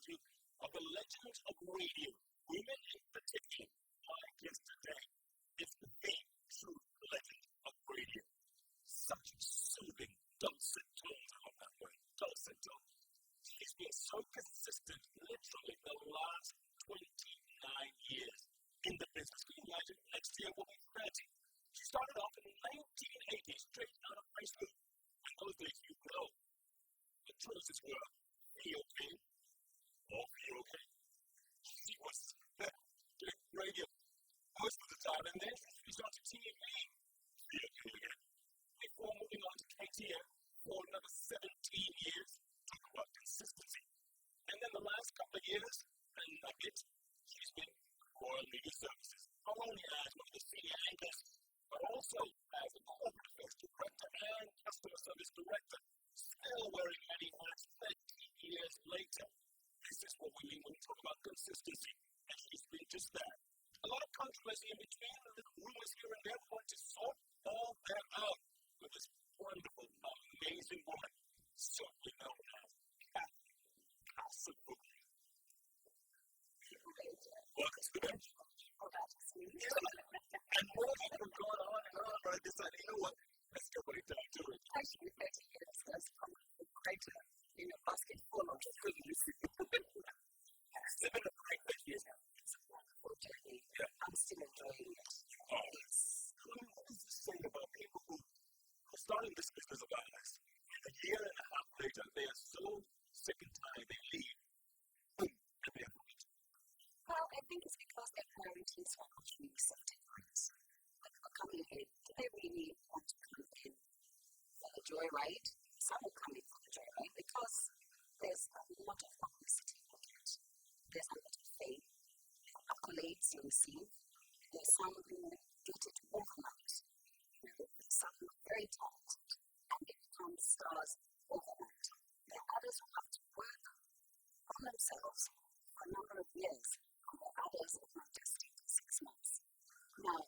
you of the legends of radio. Women in particular, my guest today is the true legend of radio. Such soothing, dulcet tones, I love that word, dulcet tones. She's been so consistent literally the last 29 years in the business. Can you imagine? Next year will be 30. She started off in 1980, straight out of high school. In those days, you know, the choices were VOK or VOK. She was doing radio most of the time, and then she started TV, VOK again. Before moving on to KTN for another 17 years, talk about consistency. And then the last couple of years, a nugget, she's been Royal Media Services, not only as one of the senior anchors, but also as a corporate affairs director and customer service director, still wearing many hats 30 years later. This is what we mean when we talk about consistency, and she's been just that. A lot of controversy in between, a little rumors here and there, want to sort all that out with this wonderful, amazing woman, certainly known as Catherine Kasavuli. Welcome to the bench. And more people have gone on and on, but I decided, you know what, let's get right down to it. Actually, 30 years has come quite a basket full of goodies. It's been a great 30 years now. It's a wonderful journey. Yeah. I'm still enjoying it. Oh, yes. What does this say about people who are starting this business of ours? A year and a half later, they are so sick and tired, they leave. Boom, and they're out. Well, I think it's because their priorities are not really so different. Like, coming in, do they really want to come in for a joyride? Some will come in for the joyride because there's a lot of publicity you get. There's a lot of fame, accolades you receive. There's some who get it overnight. Some who are very talented and they become stars overnight. There are others who have to work on themselves for a number of years. And there are others who are just 6 months. Now,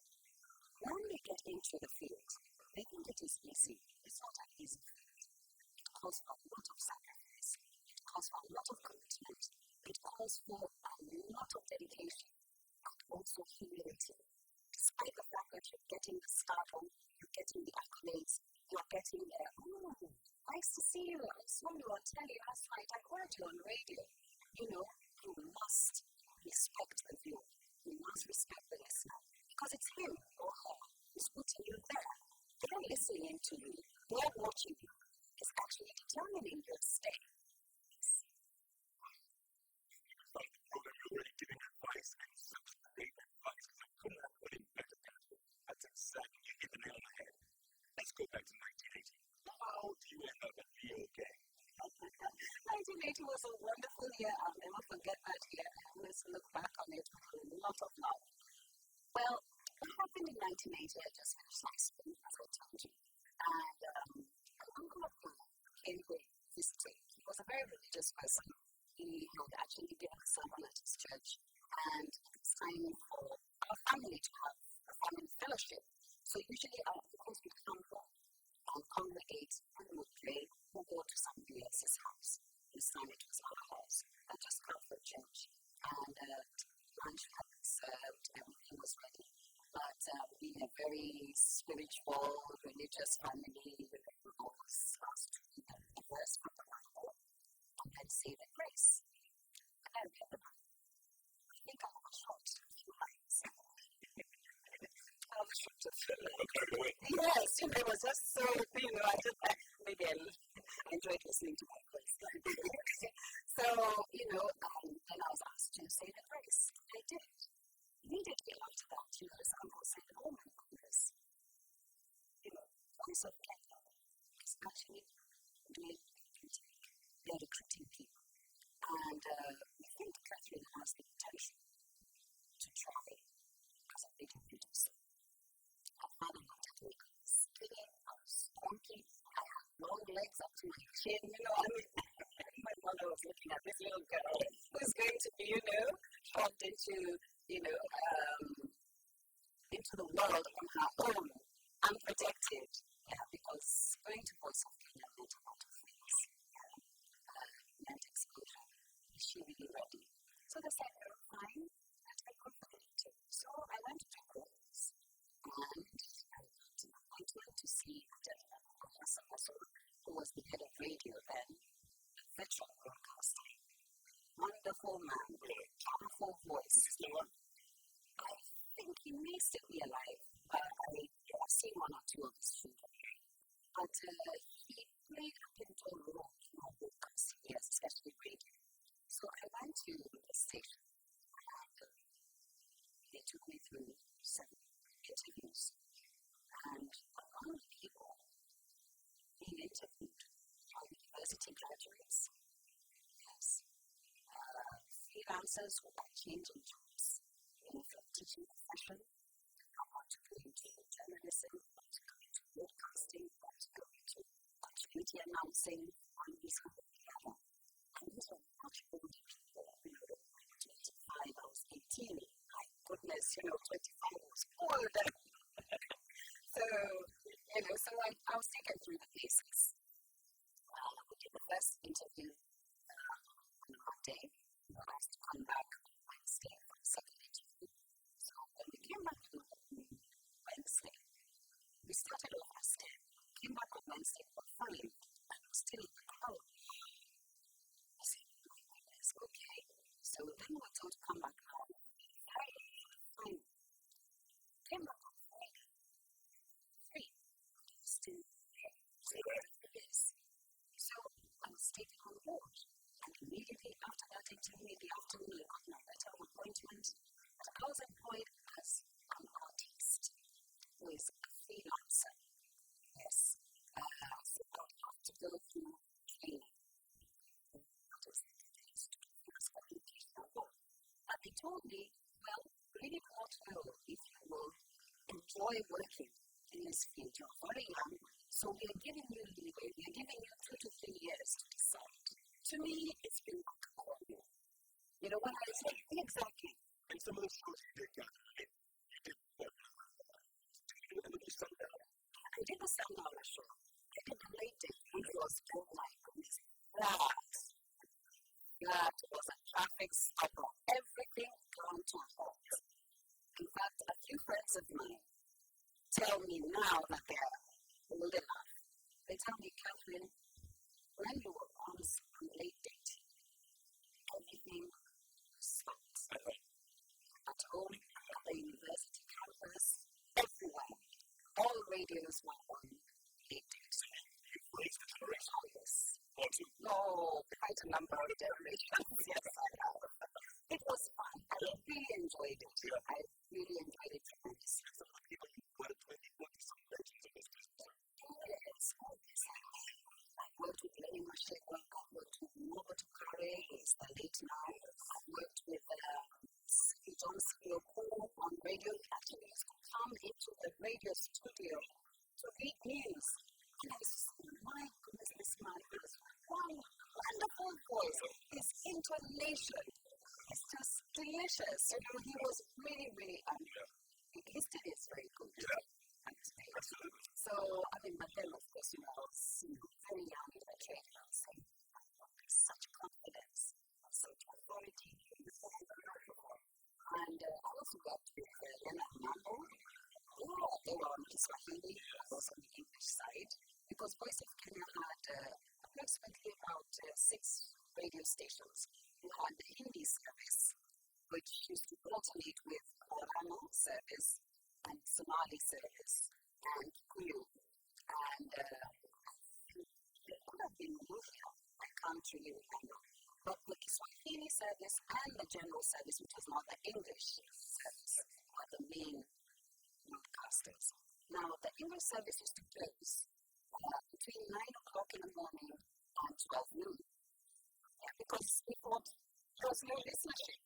when they get into the field, they think it is easy. It's not an easy field. It calls for a lot of sacrifice. It calls for a lot of commitment. It calls for a lot of dedication and also humility. Despite the fact that you're getting the stardom, you're getting the accolades, you're getting nice to see you. I saw you on telly last night. I heard you on the radio. You must respect the viewer. You must respect the listener. Because it's him or her who's putting you there. They're listening to you. They're watching you. It's actually determining your stay. From the program, you're already giving advice and such great advice. I could not put it better. That's exactly, you hit the nail on the head. Let's go back to 1980. How do you end up at VOK? 1980 was a wonderful year. I'll never forget that year. I always look back on it with a lot of love. Well, what happened in 1980? I just finished high school, as I told you. And an uncle of mine came here visiting. He was a very religious person. He had actually given a sermon at his church. And it's time for our family to have a family fellowship. So usually our uncles would come home and congregate and would pray or go to somebody else's house. This time it was our house. I just come for church. And lunch had been served, everything was ready. But being a very spiritual, religious family, we always asked to read a verse from the Bible and then say the grace. And I read the Bible. I think I was short a few lines. I was short a few lines. Yes, it was just so, I just maybe I enjoyed listening to my voice. So, then I was asked to say the grace. I did. Immediately after that, his uncle said, oh my goodness, Voice of Kenya is actually doing recruiting. They're recruiting people. And I think Catherine has the potential to try because I think I can do so. Her father looked at me, I was skinny, I was spunky, I had long legs up to my chin, my mother was looking at this little girl who's going to be, popped into the world on her own, unprotected. Yeah, because going to Voice of Kenya meant a lot of things. Meant exposure. It she really ready? So they said, oh, fine, let's go for the interview. So I went to Rumours and I got an appointment to see Professor Kasavuli, who was the head of radio then, a veteran broadcaster. Wonderful man, powerful voice. Is he still on? I think he may still be alive. I've seen one or two of his children. But he played a pivotal role in our broadcasting years, especially radio. So I went to the station and they took me through some interviews. And among the people being interviewed are university graduates, yes, freelancers who are changing jobs in the teaching profession, who want to go into journalism, who want to go into broadcasting, who want to go into community announcing, one reason or the other. And these were much older people, 25, I was 18. My goodness, 25 was older. So I was taken through the paces. We did the first interview on Monday. We were asked to come back on Wednesday for the second interview. So when we came back on Wednesday, we started off as 10. Came back on Wednesday for 5, and we're still in the crowd. I said, oh my goodness, okay. So then we were told to come back on Friday for the final. Came back on Friday. 3. Still there. Yes. So I was taken on board. And immediately after that interview in the afternoon, I got my letter of appointment. I was employed as an artist who is a freelancer. Yes. So I would have to go through training. That is the but they told me, well, really want to know if you will enjoy working in this field. You're very young, so we are giving you leeway. We are giving you 2 to 3 years to decide. To me, it's been like a corner. When I say exactly. And some of the shows you did, Catherine, you did what? And then you sat down. I did the 7-hour show. I did the late day, which was, oh my goodness, that was a traffic stopper. Everything gone to a halt. In fact, a few friends of mine tell me now that they're old enough. They tell me, Catherine, when you were on a late date, everything stopped. At home, at the university campus, everywhere. All radios were on late date. You raised the generation. Oh, yes. Or two. No, quite a number of generations. Yes, I have. It was fun. I really enjoyed it. Yeah. I really enjoyed it tremendously. Some of the people you worked with, you worked with some legends of this business. Yes, always. I worked with Lenny Mashekwa. I worked with Robert Kare, who is the late now. I worked with John Sioko on radio. He actually used to come into the radio studio to read news. And I said, my goodness, this man has one wonderful voice. His intonation is just delicious. He was really, really, his study is very good. Yeah. Absolutely. So, but then, of course, I was very young in the trade. So, such confidence, such authority. And I also worked with Leonard Mambo. They were on Kiswahili, was on the English side, because Voice of Kenya had approximately about 6 radio stations. We had the Hindi service, which used to alternate with Orano service and Somali service and Kikuyu. And there could have been more. I can't really remember. But the Kiswahili service and the general service, which was not the English service, were the main broadcasters. Now, the English service used to close between 9 o'clock in the morning and 12 noon. Yeah, because we thought there was no listenership.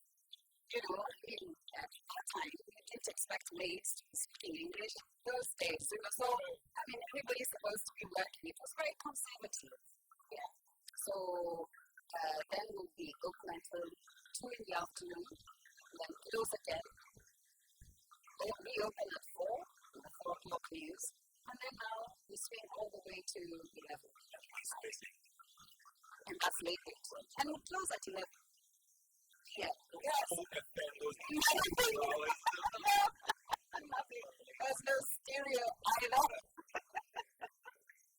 At that time, you didn't expect maids to be speaking English. Those days, everybody's supposed to be working. It was very conservative. Yeah. So, then we'll be open until 2 in the afternoon, then close again. Then reopen at 4, the 4 o'clock news, and then now we swing all the way to 11. And that's late. And we close at 11. Yeah. Yes. Nothing. There's no stereo either.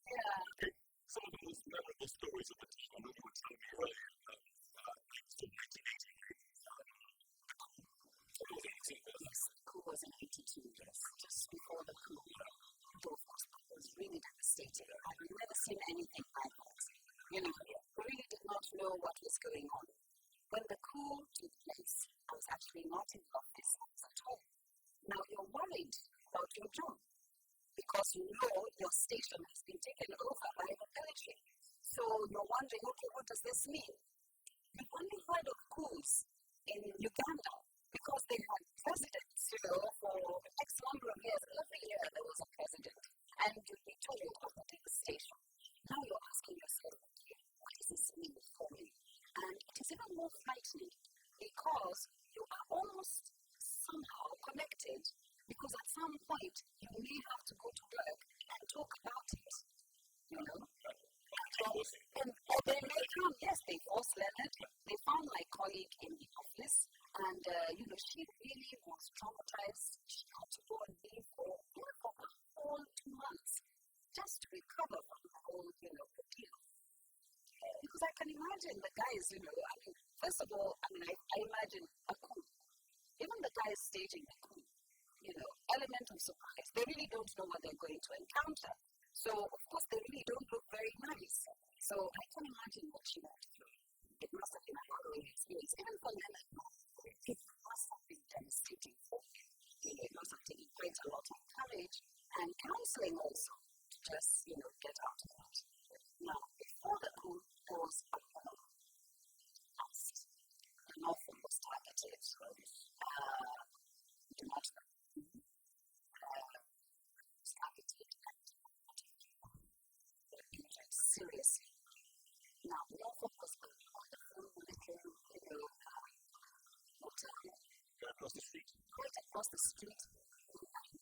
Yeah. Some of the most memorable stories of the team, I know you were telling me earlier, so 1980. It was 18. Yes, the coup was in 82. Yes. Just before the coup. It was really devastating. I've never seen anything like that. We really did not know what was going on. When the coup took place, I was actually not in the office. I was at home. Now you're worried about your job because you know your station has been taken over by the military. So you're wondering, okay, what does this mean? You've only heard of coups in Uganda because they had presidents, for X number of years. Every year there was a president. And you'd be told of the devastation. Now you're asking yourself, okay, what does this mean for me? And it is even more frightening because you are almost somehow connected. Because at some point you may have to go to work and talk about it. And they may come, yes, they force Leonard. They found my colleague in the office, and she really was traumatized. She had to go and leave for a whole 2 months just to recover from the whole, ordeal. Because I can imagine the guys, first of all, I imagine a coup. Even the guys staging the coup, element of surprise. They really don't know what they're going to encounter. So, of course, they really don't look very nice. So, I can imagine what she went through. It must have been a harrowing experience. Even for Leonard, it must have been devastating for him. It must have taken quite a lot of courage and counseling also to just, get out of that. Now, before the coup, there was a past. The Norfolk was targeted. The Norfolk was targeted and injured seriously. Now, Norfolk was a wonderful little, hotel. Right across the street, a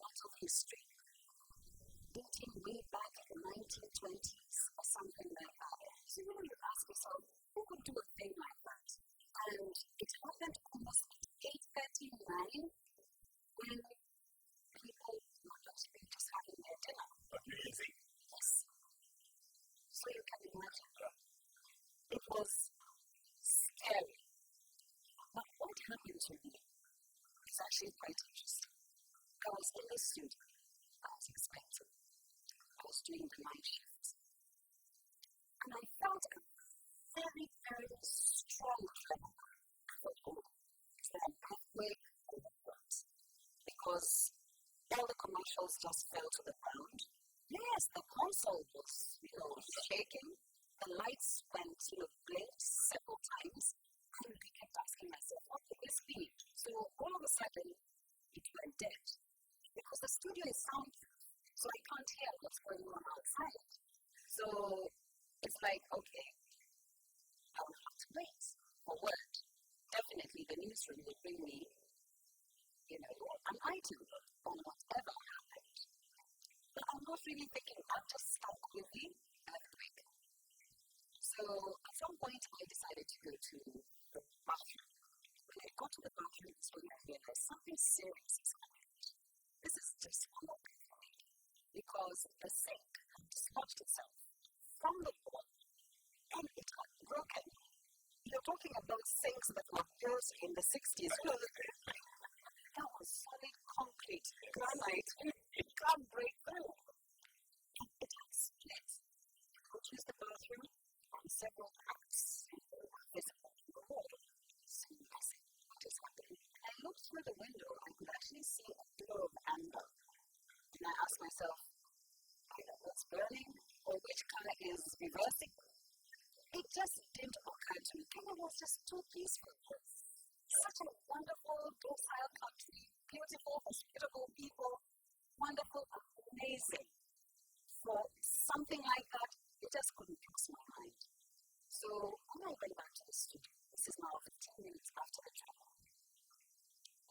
lot of history. Dating way back in the 1920s or something like that. So you ask yourself, who would do a thing like that? And it happened almost at 8:39 when people were just having their dinner. Yes. So you can imagine. It was scary. But what happened to me is actually quite interesting. I was in the studio. I was expecting. I was doing the night shift. And I felt a very, very strong tremor. I thought, is there an earthquake or what? Because all the commercials just fell to the ground. Yes, the console was, shaking. The lights went, blinked several times. And I kept asking myself, what could this be? So all of a sudden, it went dead. Because the studio is soundproof, so I can't hear what's going on outside. So it's like, okay, I will have to wait for word. Definitely the newsroom will bring me, an item on whatever happened. But I'm not really thinking, I'm just stuck with the earthquake. So at some point, I decided to go to the bathroom. When I got to the bathroom, that's when I realized something serious is happening. This is just not for me. Because the sink had dislodged itself from the wall and it had broken. You're talking about sinks that were built in the 60s. That was solid concrete, granite. It can't break through. It had split. I could use the bathroom and several cracks were visible in the wall. So what is happening? I looked through the window and could actually see a glow of amber. And I asked myself, either what's burning or which color is reversing? It just didn't occur to me. Kenya was just too peaceful. Such a wonderful, docile country, beautiful, hospitable people, wonderful, amazing. For something like that, it just couldn't cross my mind. So when I went back to the studio, this is now 15 minutes after the travel,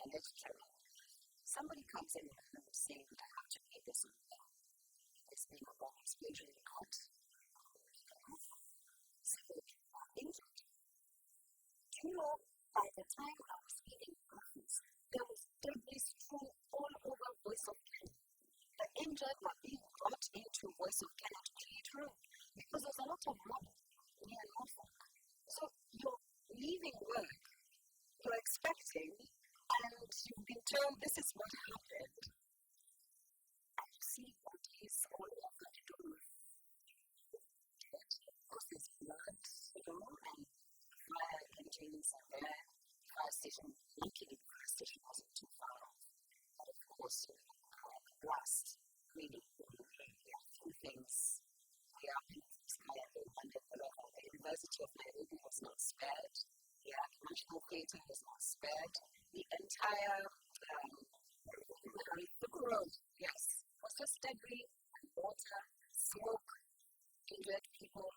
and it's travel. Somebody comes in and saying that I have to pay this on bill. This being a wrong explosion out. So, injured. Do you know By the time I was eating breakfast, there was debris strewn all over Voice of Kenya. The injured were being brought into Voice of Kenya to plead room because there's a lot of mud near Norfolk. So you're leaving work, you're expecting, and you've been told this is what happened. And you see bodies all over the door. Because there's blood, and fire engines are there. The fire station, luckily the fire station wasn't too far off. But of course, blast, really, there are a few things. The University of Nairobi was not spared. The National Theatre was not spared. The entire road, yes, was just debris and water, smoke, injured people.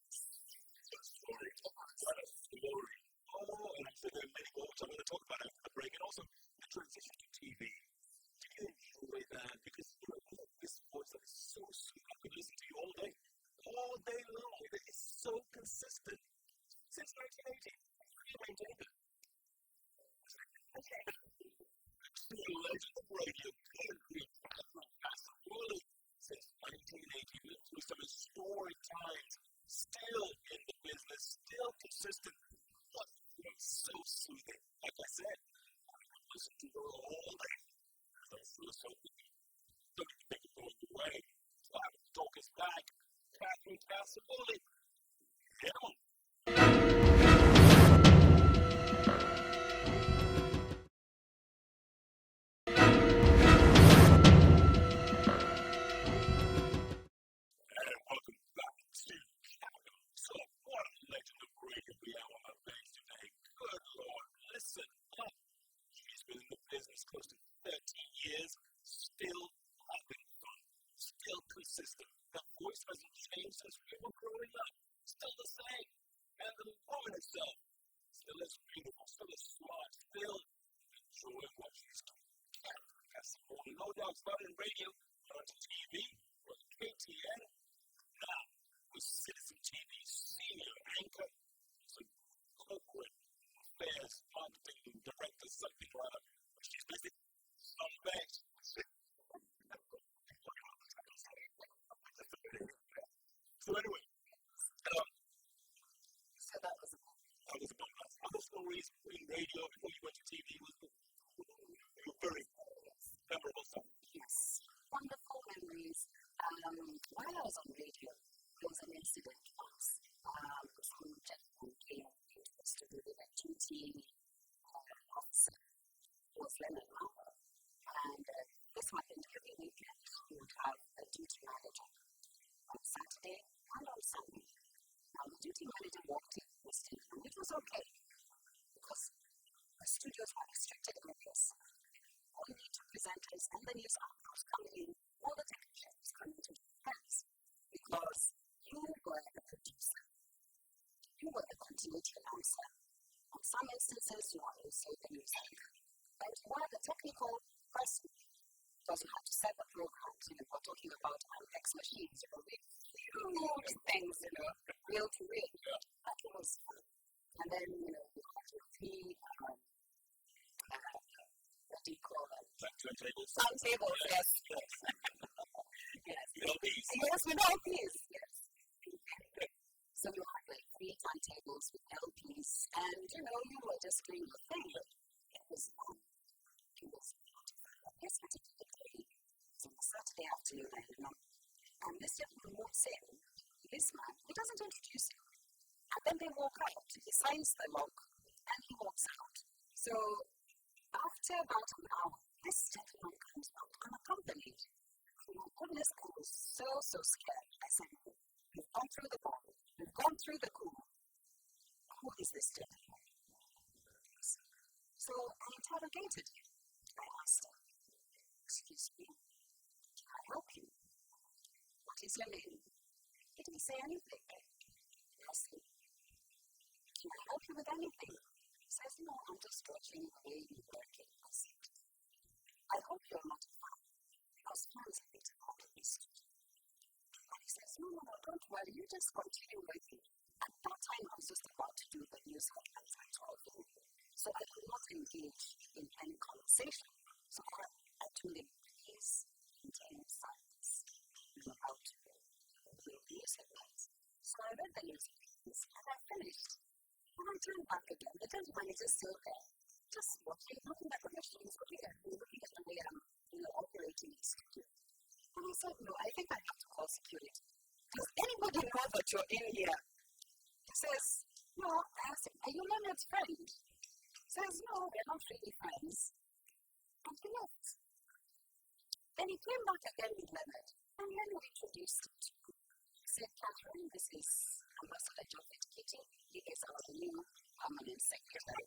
It's very Glory. Oh, and I'm sure there are many more which I'm going to talk about after the break. And also the transition to TV. Do you enjoy that? Because this voice that is so sweet. I could listen to you all day long. It is so consistent. Since 1980, you maintained it. Okay. The legend of radio, Catherine Kasavuli, since 1980, lived through some historic times, still in the business, still consistent, but so soothing. Like I said, I could listen to her all day. That's so good. Don't even think of going away. So I have to talk us back. Catherine Kasavuli. Hit 'em. And welcome back to Chicago. So, what a legend of radio we have on our page today. Good Lord, listen up. She's been in the business close to 30 years, still having fun, still consistent. Her voice hasn't changed since we were growing up. Still the same. And the woman herself, still as beautiful, still as smart, still enjoying what she's doing. Catherine Kasavuli, no doubt, started in radio, on TV, was KTN, now with Citizen TV senior anchor, so corporate affairs marketing director, something or other. She's busy. Some banks. So anyway, so that was about other stories in radio before you went to TV was very memorable stuff. Yes, wonderful memories. While I was on radio, there was an incident once. Some gentleman came into the studio with a duty officer who was Leonard Mauer. And this happened every weekend. We would have a duty manager on Saturday and on Sunday. Now, the duty manager walked in, which was okay because the studios were restricted areas. Only two presenters and the news anchors coming in, all the technicians coming to defense because you were the producer. You were the continuity announcer. In some instances, you are also the news anchor. And you are the technical person. Doesn't have to set the programs. We're talking about X machines, huge things, real to real. That was fun. And then, we had to feed, what do you call them? Timetables. Timetables, yes. Yes. Yes, with LPs, yes. So you had like 3 timetables with LPs, and you were just doing your thing. It was fun. It was beautiful. This particular day, it was on a Saturday afternoon, and this gentleman walks in, this man, he doesn't introduce him. And then they walk out, he signs the log, and he walks out. So after about an hour, this gentleman comes out unaccompanied. Oh my goodness, I was so scared. I said, "You've gone through the ball, you've gone through the coup. Who is this gentleman?" So I interrogated him. I asked him, "Excuse me, can I help you? What is your name?" He didn't say anything. I said, "Can I help you with anything?" He says, "No, I'm just watching the way you work it." I said, "I hope you're not a fan, because fans are being accomplished." And he says, no, don't worry, you just continue with it. At that time, I was just about to do the news headlines at 12. So I could not engage in any conversation. So I told him, please contain silence. I'm about to read the news headlines. So I read the news headlines and I finished. When I turned back again, the gentleman is just still there, just watching, looking at the machines, looking at the way I'm operating the studio. And I said, no, I think I have to call security. Does anybody know that you're in here? He says, no. I asked him, are you Leonard's friend? He says, no, we're not really friends. And he left. Then he came back again with Leonard. And then we introduced him to him. He said, Catherine, this is Ambassador Jeff Koinange. He is our new permanent secretary.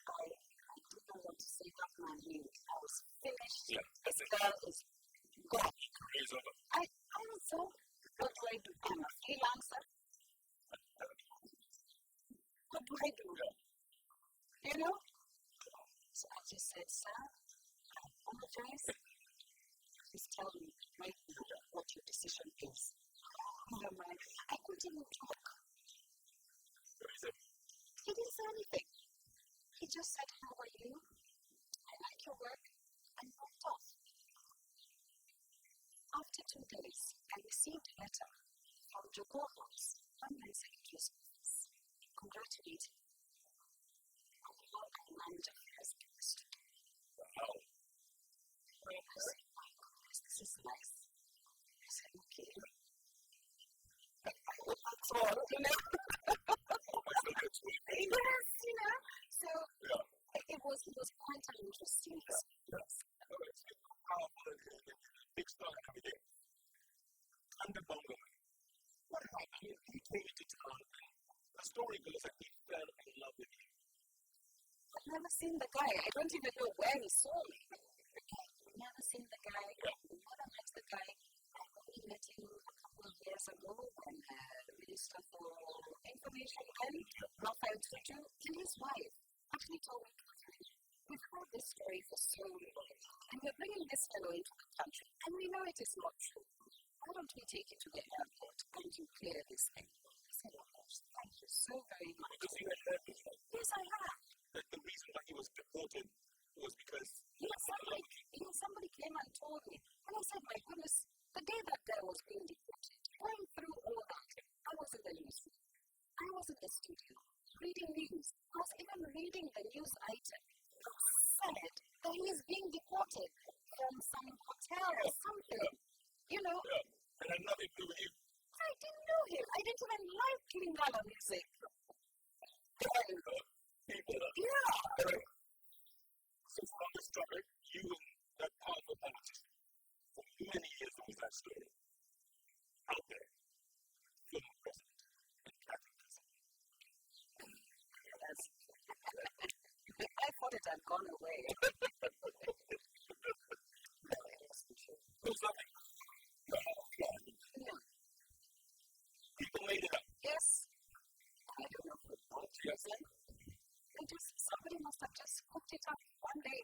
I didn't want to say that man knew. I was finished. Yeah. This girl is gone. Career's over. I was so, what do I do? I'm a freelancer. What do I do? You know? So I just said, sir, I apologize. Please tell me right now what your decision is. I couldn't even talk. He didn't say anything. He just said, how are you? I like your work. And walked off. After 2 days, I received a letter from Jogo's permanent secretary's office congratulating me on how I managed affairs in the studio. Wow. I said, my goodness, this is nice. I said, okay. I hope that's all, Yes, So, it was quite an interesting experience. Big star and everything. Under Bongo, what happened? He came into town. The story goes that he fell in love with you. I've never seen the guy. I don't even know where he saw me. I've never seen the guy. I've never met the guy. I only met him a couple of years ago when the Minister for Information and Rafael Tutu and his wife actually told me, Catherine, we've heard this story for so long, and we're bringing this fellow into the country, and we know it is not true. Why don't we take you to the airport and you clear this thing? I said, of course, thank you so very much. Because you had heard before. Yes, I have. That the reason why he was deported was because somebody came and told me. And I said, my goodness, the day that guy was being deported, going through all that, I was in the newsroom. I was in the studio, reading news. I was even reading the news item that said that he is being deported from some hotel or something. Yeah. And had nothing to do with you. I didn't know him. I didn't even like Lingala music. Yeah. So from this topic, you and that powerful politician, for many years there was that story. Out there, former president, and Catherine Kasavuli. I thought it had gone away. There's nothing. No. People made it up. Yes. I don't know for what reason. Somebody must have just cooked it up one day.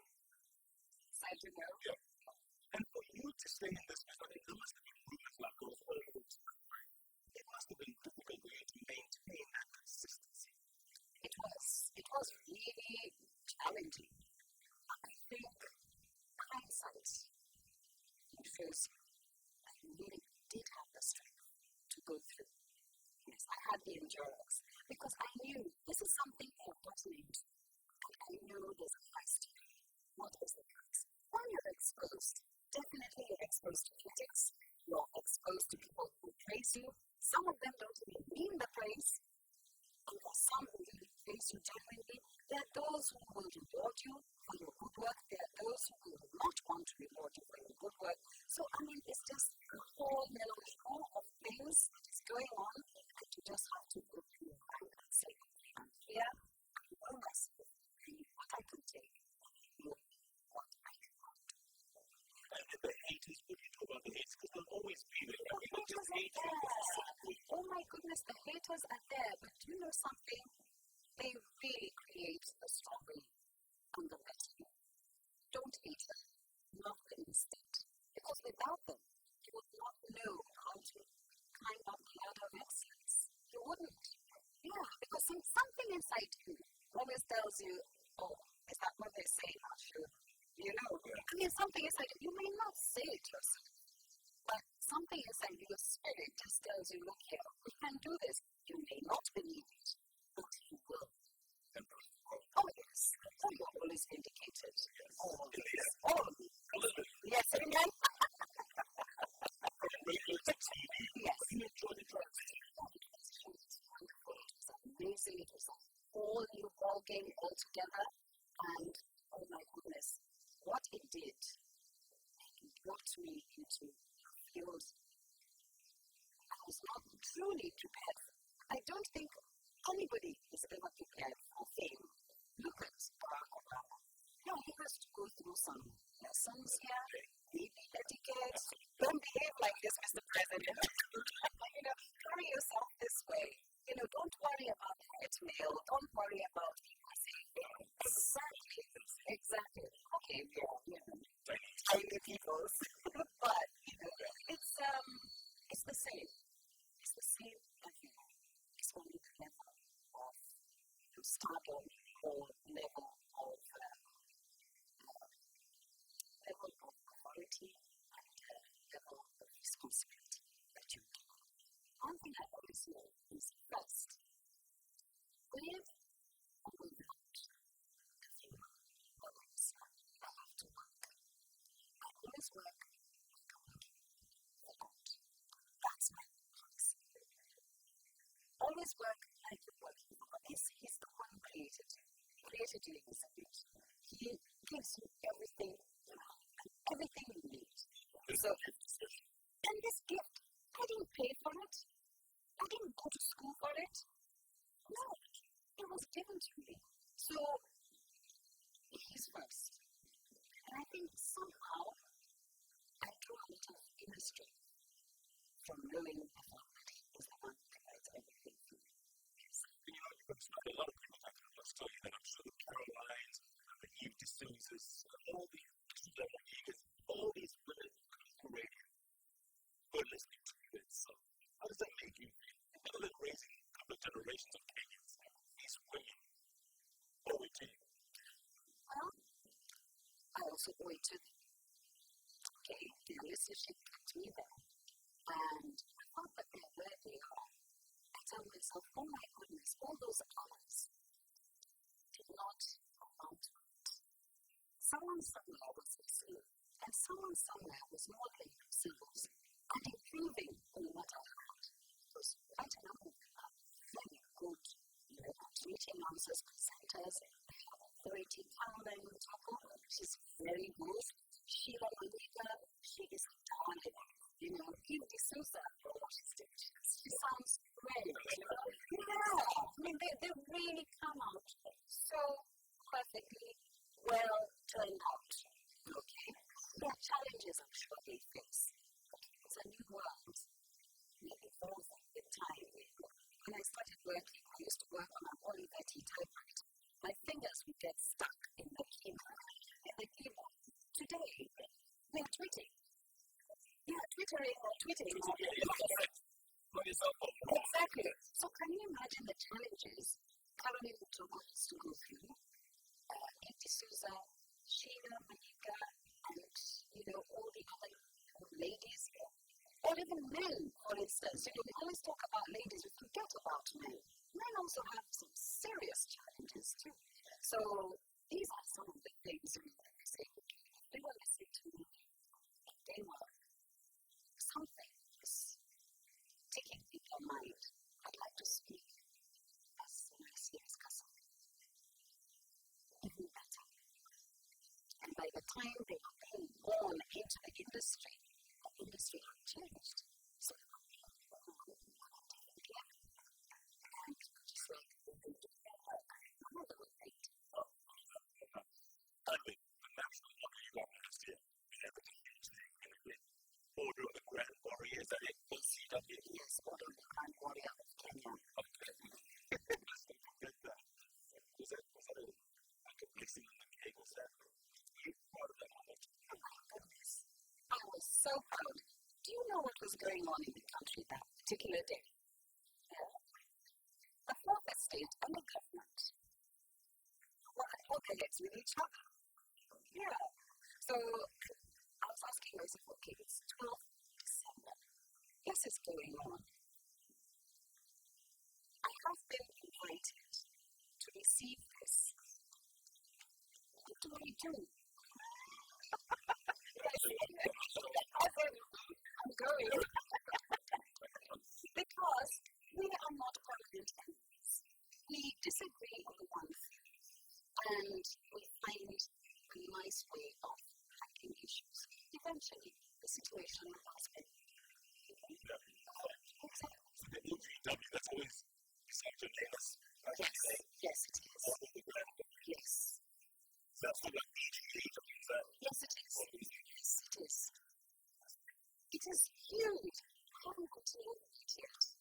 Decided to go. Yeah. And for you to stay in this business, there must have been rumors like those all over the time. It must have been difficult for you to maintain that consistency. It was really challenging. I think hindsight shows I really did have the strength to go through. Yes, I had the endurance because I knew this is something I've gotten into. And I know there's a price to pay. What is the price? When you're exposed, definitely you're exposed to critics, you're exposed to people who praise you. Some of them don't even mean the praise. And for some who really praise you genuinely, there are those who will reward you for your good work. There are those who will not want to reward you for your good work. So, it's just a whole melancholy of things that is going on, and you just have to go through and say, I'm here, I know myself, I know what I can take, and I know what I cannot do. And the haters, what do you do about the haters? Because they'll always be there. The haters are there. Oh my goodness, the haters are there. But do you know something? They really create a struggle on the better. Don't hate them. Love them instead. Because without them, you would not know how to climb up the ladder of wouldn't. Yeah, because something inside you always tells you, oh, is that what they say? Not sure. You know, I mean, something inside you may not say it yourself, but something inside your spirit just tells you, look here, we can do this. You may not believe it, but you will. Oh, yes. Oh, you're always vindicated. Always. Always. Yes, amen. Yes. You enjoy the transition. It's amazing. It was a whole new ball game altogether. And oh my goodness, what it did, it brought me into a field I was not truly prepared for. I don't think anybody is ever prepared for fame. Look at Barack Obama. No, he has to go through some lessons here, maybe etiquette. Don't behave like this, Mr. President. Carry yourself this way. Don't worry about hate mail. Don't worry about people saying exactly. Okay, tiny peoples. But, it's the same. It's the same everywhere. It's only the level of stardom or level of authority and level of responsibility that you do. One thing I always know is first, with or without the female always I have to work. I always work for God. That's my policy. Always work and you work for God. He's the one who created you. He created you in his image. He gives you everything you need. So, and this gift, I didn't pay for it. I didn't go to school for it. No, it was given to me. So, he's first. And I think somehow I drew a lot of inner strength from knowing that he was the one who provides everything for me. A lot of people I can tell you that I'm sure the Carolines, the Eve DeSouza's, all these women who are radio who are listening to you. So, how does that make you feel? You're like raising a couple of generations of Kenyans, these women, owe it to you. Well, I also owe it to them. Okay, the relationship kept me there. And I thought that they're where they are. I tell myself, oh my goodness, all those hours did not amount to it. Someone somewhere was listening, and someone somewhere was modeling themselves and improving on what I had. Because quite a number of them are very good, treating answers, presenters, authority, Caroline Mutako, she's very good. Sheila Malika, she is a darling. Eve D'Souza, she sounds great. Yeah, I mean, they really come out so perfectly well turned out. Okay, there are challenges I'm sure they face. It's a new world. We evolve with time. When I started working, I used to work on an Olivetti typewriter. My fingers would get stuck in the keyboard. Today, we are tweeting. Yeah, tweeting. Exactly. So can you imagine the challenges Caroline Mutoko has to go through? Eve D'Souza, Sheila, Malika, and all the other ladies, or even men, for instance. We always talk about ladies, we forget about men. Men also have some serious challenges too. So these are some of the things we say. They were listening to me. They were something is taking in their mind. I'd like to speak as nicely as Kasavuli. Even better. And by the time they were being born into the industry had changed. So and just like they do all the way right. Order of the Grand Warriors, I think, OCW. Yes, Order of the Grand Warrior of Kenya. Okay. Let's not forget that. Was that like a blessing on the cake? Was that you part of that moment? Oh my goodness. I was so proud. Do you know what was going on in the country that particular day? state and the government. What connects with each other? Yeah. So I was asking myself, okay, it's 12th December. This is going on. I have been invited to receive this. What do I do? Yes, I'm going. Because we are not permanent enemies. We disagree on one thing, and we find a nice way of hacking issues. Eventually, the situation will pass by. Exactly. The UGW, that's always such a name. Yes, it is. Yes. That's what like EGA talking about. Yes, it is. Yes, it is. It is huge. I haven't got to know it yet.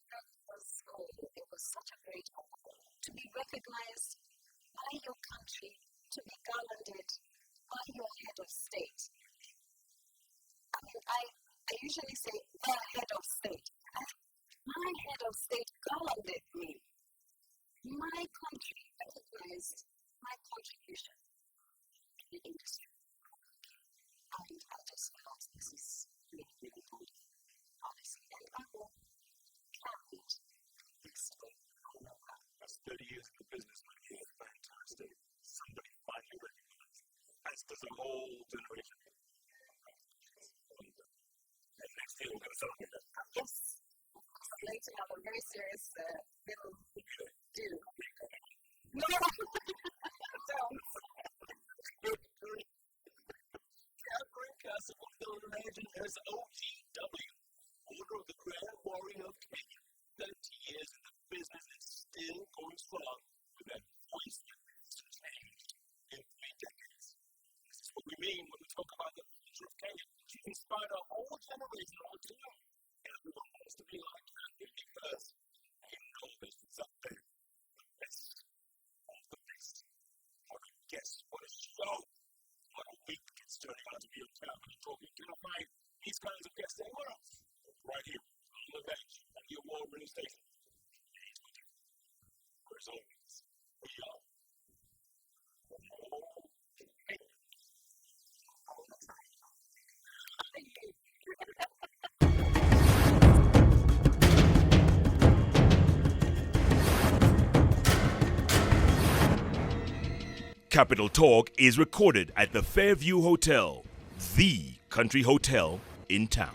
It was such a great honor to be recognized by your country, to be garlanded by your head of state. I mean, I usually say the head of state. My head of state garlanded me. My country recognized my contribution to the industry. And I just felt this is really, really good, honestly. And I will carry it this way. That's 30 years in the business, man. You're fantastic. Somebody finally recognized. As does a whole generation. And next year we're going to celebrate that. Yes. I'd like to have a very serious little do. No, don't. Catherine Kasavuli, the legend as OGW, Order of the Grand Warrior of Kenya. 30 years in the business and still going strong with that voice that's changed in 3 decades. This is what we mean when we talk about the future of Kenya. She inspired a whole generation all to know. Everyone wants to be like Catherine because you know this is up there. The best of the best. What a guess, what a show. What a week it's turning out to be a town. You're talking, you can find these kinds of guests anywhere else. Right here, on the bench, on the award-winning station. As always, we are all the time. Thank you. Capital Talk is recorded at the Fairview Hotel, the country hotel in town.